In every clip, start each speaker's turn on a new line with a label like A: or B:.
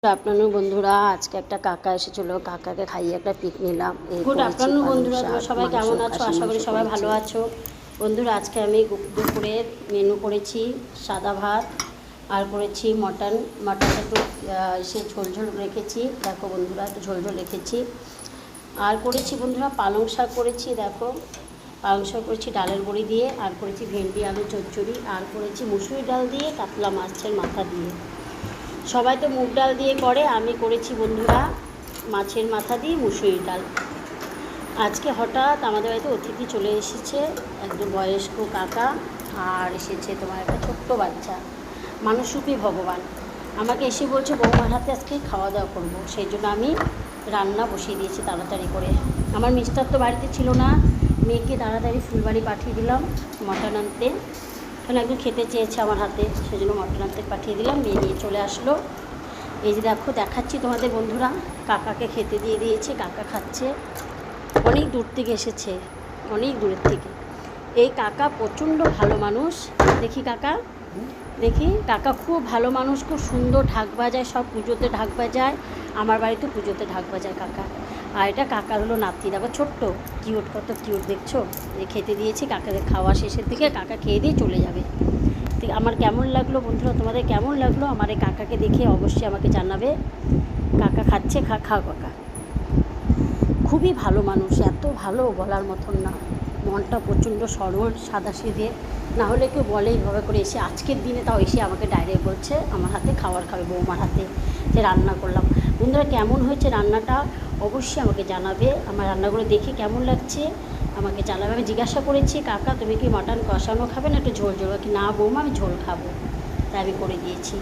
A: Good afternoon বন্ধুরা, আজকে একটা কাকা এসেছিল, কাকাকে খাইয়ে একটা পিক নিলাম। গুড আফটারনুন বন্ধুরা, তোমরা সবাই কেমন আছো? আশা করি সবাই ভালো আছো। বন্ধুরা, আজকে আমি দুপুরের মেনু করেছি সাদা ভাত, আর করেছি মাটনটা একটু সে ঝোল রেখেছি। দেখো বন্ধুরা, একটু ঝোল রেখেছি। আর করেছি বন্ধুরা পালং শাক করেছি, দেখো পালং শাক করেছি ডালের বড়ি দিয়ে, আর করেছি ভেন্ডি আলু চচ্চড়ি, আর করেছি মুসুরি ডাল দিয়ে কাতলা মাছের মাথা দিয়ে। সবাই তো মুগ ডাল দিয়ে করে, আমি করেছি বন্ধুরা মাছের মাথা দিয়ে মুসুরির ডাল। আজকে হঠাৎ আমাদের বাড়িতে অতিথি চলে এসেছে, একজন বয়স্ক কাকা, আর এসেছে তোমার একটা ছোট্ট বাচ্চা। মানুষরূপী ভগবান আমাকে এসে বলছে বৌমার হাতে আজকে খাওয়া দাওয়া করবো, সেই জন্য আমি রান্না বসিয়ে দিয়েছি তাড়াতাড়ি করে। আমার মিস্টার তো বাড়িতে ছিল না, মেয়েকে তাড়াতাড়ি ফুলবাড়ি পাঠিয়ে দিলাম মটন আনতে, কারণ একদম খেতে চেয়েছে আমার হাতে, সেই জন্য মটন আনতে পাঠিয়ে দিলাম। মেয়ে নিয়ে চলে আসলো। এই যে দেখো দেখাচ্ছি তোমাদের বন্ধুরা, কাকাকে খেতে দিয়ে দিয়েছে, কাকা খাচ্ছে। অনেক দূর থেকে এসেছে, অনেক দূরের থেকে। এই কাকা প্রচণ্ড ভালো মানুষ। দেখি কাকা খুব ভালো মানুষ, খুব সুন্দর ঢাক বাজায়, সব পুজোতে ঢাক বাজায়, আমার বাড়িতে পুজোতে ঢাক বাজায় কাকা। আর এটা কাকার হলো নাতি, দেখো ছোট্ট কিউট, কত কিউট দেখছো। খেতে দিয়েছি, কাকাদের খাওয়া শেষের দিকে কাকা খেয়ে দিয়ে চলে যাবে। ঠিক আমার কেমন লাগলো বন্ধুরা, তোমাদের কেমন লাগলো আমার এই কাকাকে দেখে অবশ্যই আমাকে জানাবে। কাকা খাচ্ছে, খাও কাকা। খুবই ভালো মানুষ, এত ভালো বলার মতন না, মনটা প্রচণ্ড সরল সাদাসিধে। না হলে কেউ বলে এইভাবে করে এসে, আজকের দিনে তাও এসে আমাকে ডাইরেক্ট বলছে আমার হাতে খাবার খাবে, বৌমার হাতে যে রান্না করলাম। বন্ধুরা কেমন হয়েছে রান্নাটা অবশ্যই আমাকে জানাবে, আমার রান্নাগুলো দেখে কেমন লাগছে আমাকে জানাবে। আমি জিজ্ঞাসা করেছি কাকা তুমি কি মাটন কষানো খাবে না একটু ঝোল কি না বৌমা আমি ঝোল খাবো, তাই আমি করে দিয়েছি।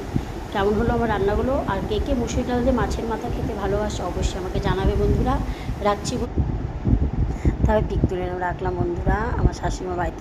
A: কেমন হলো আমার রান্নাগুলো, আর কে কে মুসুরি ডাল দিয়ে মাছের মাথা খেতে ভালোবাসে অবশ্যই আমাকে জানাবে বন্ধুরা। রাখছি, তবে পিক তুলে রাখলাম বন্ধুরা, আমার শাশুড়িমা বাড়িতে